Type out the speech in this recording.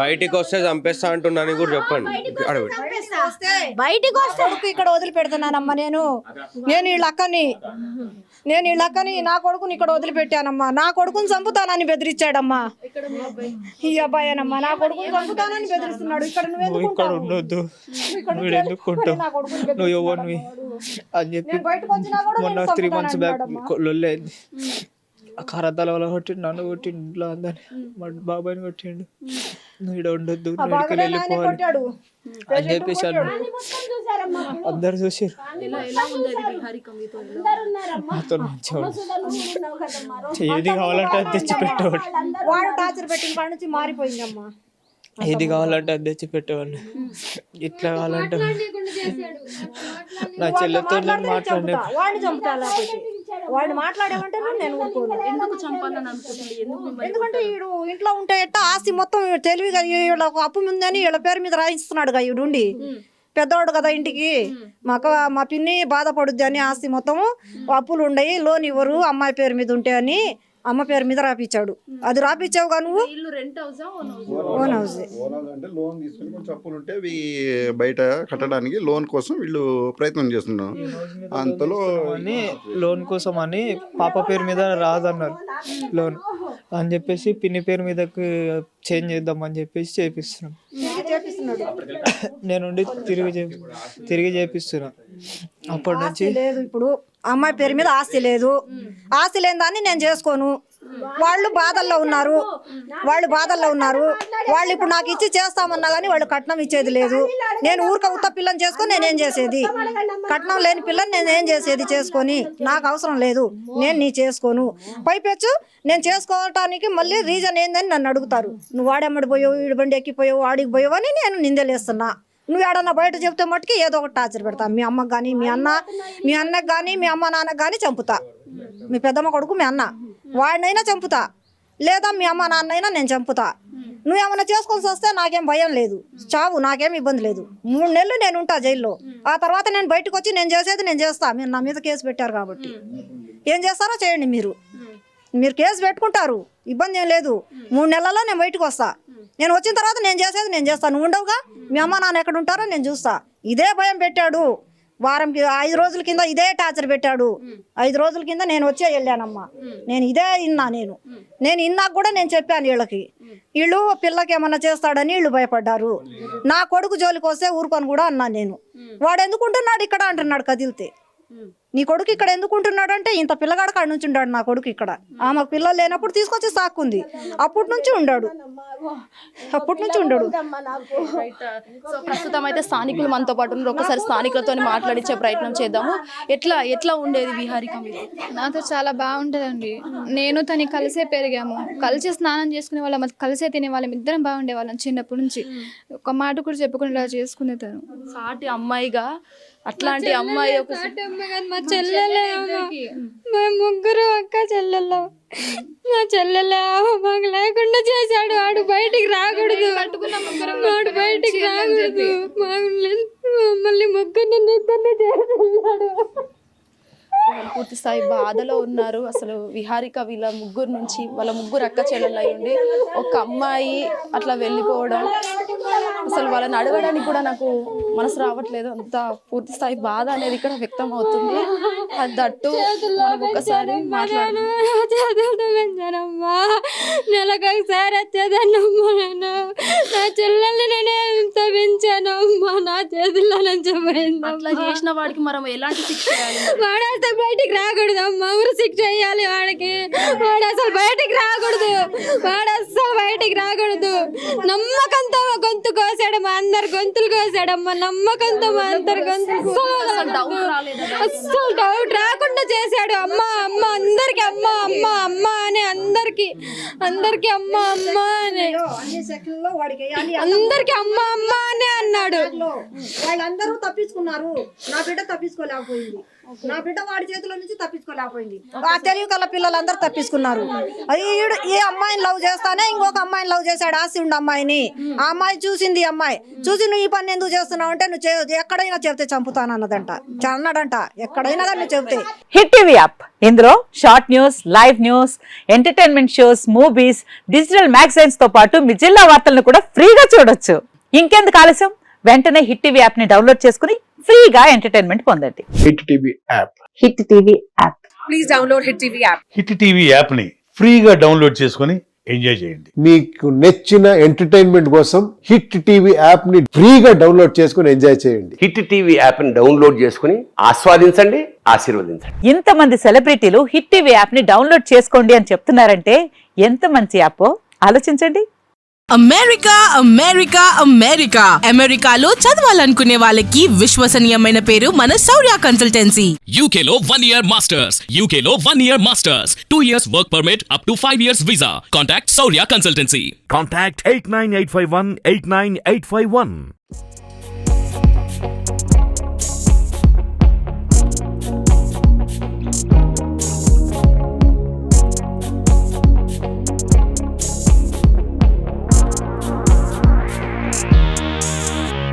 బయటికి వస్తే చంపేస్తా అంటున్నాను కూడా చెప్పండి. బయటికి వస్తే ఇక్కడ వదిలిపెడుతున్నానమ్మా. నేను వీళ్ళ అక్కని నా కొడుకుని ఇక్కడ వదిలిపెట్టానమ్మా. నా కొడుకుని చంపుతానని బెదిరించాడమ్మా. ఈ అబ్బాయేనమ్మా నా కొడుకుని చంపుతానని బెదిరిస్తున్నాడు. ఇక్కడ ఇక్కడ ఉండొద్దు, నువ్వు ఎవరిని అని చెప్పి మొన్న 3 months బ్యాక్ లొల్లైంది. కరతల వల్ల కొట్టిండు, నన్ను కొట్టిండు, ఇంట్లో అందరిని, మా బాబాయ్ని కొట్టిండు. నువ్వు ఇక్కడ ఉండొద్దు, నువ్వు వెళ్ళిపోవాలి అని చెప్పేసి అందరు చూసారు. నాతో మంచిగా ఏది కావాలంటే అది తెచ్చి పెట్టేవాడు. ఏది కావాలంటే అది తెచ్చి పెట్టేవాడిని. ఇట్లా కావాలంటే నా చెల్లెతో మాట్లాడే వాడిని మాట్లాడేమంటే నేను ఎందుకంటే వీడు ఇంట్లో ఉంటే ఎట్టా ఆస్తి మొత్తం తెలివిగా వీళ్ళకు అప్పు ఉందని వీళ్ళ పేరు మీద రాయిస్తున్నాడు కదా. వీడుండి పెద్దవాడు కదా ఇంటికి. మా పిన్ని బాధపడుద్ది అని ఆస్తి మొత్తం అప్పులు ఉండయి, లోన్ ఇవ్వరు అమ్మాయి పేరు మీద ఉంటే అని అమ్మ పేరు మీద రాపిచ్చాడు. అది రాపిచ్చావుగా నువ్వు. ఓన్ హౌస్ అంటే లోన్ తీసుకుని కొంచెం అప్పులు ఉంటే అవి బయట కట్టడానికి లోన్ కోసం వీళ్ళు ప్రయత్నం చేస్తున్నారు. అంతలో లోన్ కోసం అని పాప పేరు మీద రాదన్నారు లోన్ అని చెప్పేసి పిన్ని పేరు మీదకి చేంజ్ చేద్దామని చెప్పేసి చేపిస్తున్నాం. నేను తిరిగి చేపిస్తున్నా. అప్పటి నుంచి లేదు, ఇప్పుడు అమ్మాయి పేరు మీద ఆస్తి లేదు. ఆస్తి లేని దాన్ని నేను చేసుకోను. వాళ్ళు బాధల్లో ఉన్నారు. వాళ్ళు ఇప్పుడు నాకు ఇచ్చి చేస్తామన్నా కానీ వాళ్ళు కట్నం ఇచ్చేది లేదు. నేను ఊరిక ఉత్త పిల్లని చేసుకొని నేనేం చేసేది? కట్నం లేని పిల్లని నేనేం చేసేది చేసుకొని? నాకు అవసరం లేదు, నేను నీ చేసుకోను. పైపెచ్చు నేను చేసుకోవటానికి మళ్ళీ రీజన్ ఏందని నన్ను అడుగుతారు. నువ్వు వాడెమ్మడి పోయావు, వీడి బండి ఎక్కిపోయావు, ఆడికి పోయావు అని నేను నిందలేస్తున్నా. నువ్వు ఏడన్నా బయట చెప్తే మట్టుకి ఏదో ఒకటి టార్చర్ పెడతా. మీ అమ్మకి కానీ మీ అన్నకి కానీ మీ అమ్మ నాన్నకి కానీ చంపుతా. మీ పెద్దమ్మ కొడుకు మీ అన్న వాడినైనా చంపుతా, లేదా మీ అమ్మ నాన్నైనా నేను చంపుతా. నువ్వేమన్నా చేసుకొని వస్తే నాకేం భయం లేదు, చావు, నాకేం ఇబ్బంది లేదు. 3 నెలలు నేను ఉంటా జైల్లో. ఆ తర్వాత నేను బయటకు వచ్చి నేను చేసేది నేను చేస్తా. మీరు నా మీద కేసు పెట్టారు కాబట్టి ఏం చేస్తారో చేయండి. మీరు కేసు పెట్టుకుంటారు, ఇబ్బంది ఏం లేదు. 3 నెలల్లో నేను బయటకు వస్తా. నేను వచ్చిన తర్వాత నేను చేసేది నేను చేస్తాను. నువ్వు ఉండవుగా, మీ అమ్మ నాన్న ఎక్కడ ఉంటారో నేను చూస్తా. ఇదే భయం పెట్టాడు. వారంకి 5 రోజుల కింద ఇదే టార్చర్ పెట్టాడు. 5 రోజుల కింద నేను వచ్చే వెళ్ళానమ్మా. నేను ఇదే విన్నా. నేను ఇన్నాక కూడా నేను చెప్పాను వీళ్ళకి. వీళ్ళు పిల్లకి ఏమన్నా చేస్తాడని వీళ్ళు భయపడ్డారు. నా కొడుకు జోలికి వస్తే ఊరుకొని కూడా అన్నా నేను. వాడు ఎందుకుంటున్నాడు ఇక్కడ అంటున్నాడు కదిలితే. నీ కొడుకు ఇక్కడ ఎందుకు ఉంటున్నాడు అంటే ఇంత పిల్లగాడు కాడ నుంచి ఉన్నాడు నా కొడుకు ఇక్కడ. ఆమెకు పిల్లలు లేనప్పుడు తీసుకొచ్చి సాక్కుంది. అప్పటి నుంచి ఉండాడు. సో ప్రస్తుతం అయితే స్థానికులు మనతో పాటు ఉన్నారు. ఒకసారి స్థానికులతో మాట్లాడించే ప్రయత్నం చేద్దాము. ఎట్లా ఉండేది విహారిక? నాతో చాలా బాగుంటుందండి. నేను తను కలిసే పెరిగాము, కలిసి స్నానం చేసుకునే వాళ్ళం, కలిసే తినే వాళ్ళం, ఇద్దరం బాగుండే వాళ్ళం చిన్నప్పటి నుంచి. ఒక మాట కూడా చెప్పుకుని చేసుకునే తను సాటి అమ్మాయిగా. అట్లాంటి అమ్మాయి మా చెల్లెలే, మేము 3 అక్క చెల్లెల్లో. మా చెల్లెలే మాకు లేకుండా చేశాడు. ఆడు బయటికి రాకూడదు, ఆడు బయటికి రాకూడదు. మళ్ళీ 3 నిద్రనే చేశాడు. పూర్తి స్థాయి బాధలో ఉన్నారు. అసలు విహారిక వాళ్ళ 3 అక్క చెల్లెళ్ళు అయ్యండి ఒక అమ్మాయి అట్లా వెళ్ళిపోవడం, అసలు వాళ్ళని అడగడానికి కూడా నాకు మనసు రావట్లేదు. అంత పూర్తి స్థాయి బాధ అనేది ఇక్కడ వ్యక్తం అవుతుంది. అది దట్టు ఒకసారి పెంచానమ్మా, నెలకొకసారి వచ్చేదాన్నమ్మా. నేను నా చెల్లెల్ని నేనే ఎంత పెంచానమ్మా, నా చేతుల్లో నుంచి పోయింది. అట్లా చేసిన వాడికి మనం ఎలాంటి శిక్ష చేయాలి? వాడు అసలు బయటికి రాకూడదు అమ్మా, ఊరు శిక్ష చేయాలి వాడికి. వాడు అసలు బయటికి రాకూడదు. నమ్మకంతో గొంతు కోసాడు, మా అందరు గొంతులు కోసాడమ్మా. నమ్మకంతో మా అందరు గొంతులు అస్సలు డౌట్ రాకుండా చేశాడు. అమ్మ అందరికి అమ్మ అని అందరికి అమ్మ అని అందరికి అమ్మ అని అన్నాడు. వాళ్ళందరూ తప్పించుకున్నారు, నా బిడ్డ తప్పించుకోలేకపోయింది. నా బిడ్డ వాడి చేతిలో నుంచి తప్పించుకోలేకపోయింది. ఆ తెలివి కల పిల్లలందరూ తప్పించుకున్నారు. ఈ అమ్మాయిని లవ్ చేస్తానే ఇంకొక అమ్మాయిని లవ్ చేశాడు, ఆస్తి ఉండి అమ్మాయిని. ఆ అమ్మాయి చూసింది, అమ్మాయి చూసి నువ్వు ఈ పని ఎందుకు చేస్తున్నావు అంటే నువ్వు ఎక్కడైనా చెబితే చంపుతాను అన్నదంట, అన్నాడంట. ఎక్కడైనా కానీ నువ్వు చెబితే. హిట్ టీవీ యాప్ ఇందులో short news, live news, entertainment shows, movies, digital magazines తో పాటు మీ జిల్లా వార్తలను కూడా ఫ్రీగా చూడొచ్చు. ఇంకెందుకు ఆలస్యం, వెంటనే హిట్ టీవీ యాప్ ని డౌన్లోడ్ చేసుకుని ఫ్రీగా ఎంటర్టైన్మెంట్ పొందండి. Hit TV app. Hit TV app. Please download hit TV app. Hit TV app ని ఫ్రీగా డౌన్లోడ్ చేసుకుని ఎంజాయ్ చేయండి. మీకు నచ్చిన ఎంటర్టైన్మెంట్ కోసం హిట్ టీవీ యాప్ ని ఫ్రీగా డౌన్లోడ్ చేసుకుని ఎంజాయ్ చేయండి. హిట్ టీవీ యాప్ ని డౌన్లోడ్ చేసుకుని ఆస్వాదించండి, ఆశీర్వదించండి. ఇంతమంది సెలబ్రిటీలు హిట్ టీవీ యాప్ ని డౌన్లోడ్ చేసుకోండి అని చెప్తున్నారంటే ఎంత మంచి యాప్ ఆలోచించండి. అమెరికా అమెరికా అమెరికా అమెరికాలో చదవాలనుకునే వాళ్ళకి విశ్వసనీయమైన పేరు మన శౌర్య కన్సల్టెన్సీ. UK లో 1 year masters, UK లో 1 year masters, 2 years work permit up to 5 years visa. Contact Saurya Consultancy. Contact 89851 89851.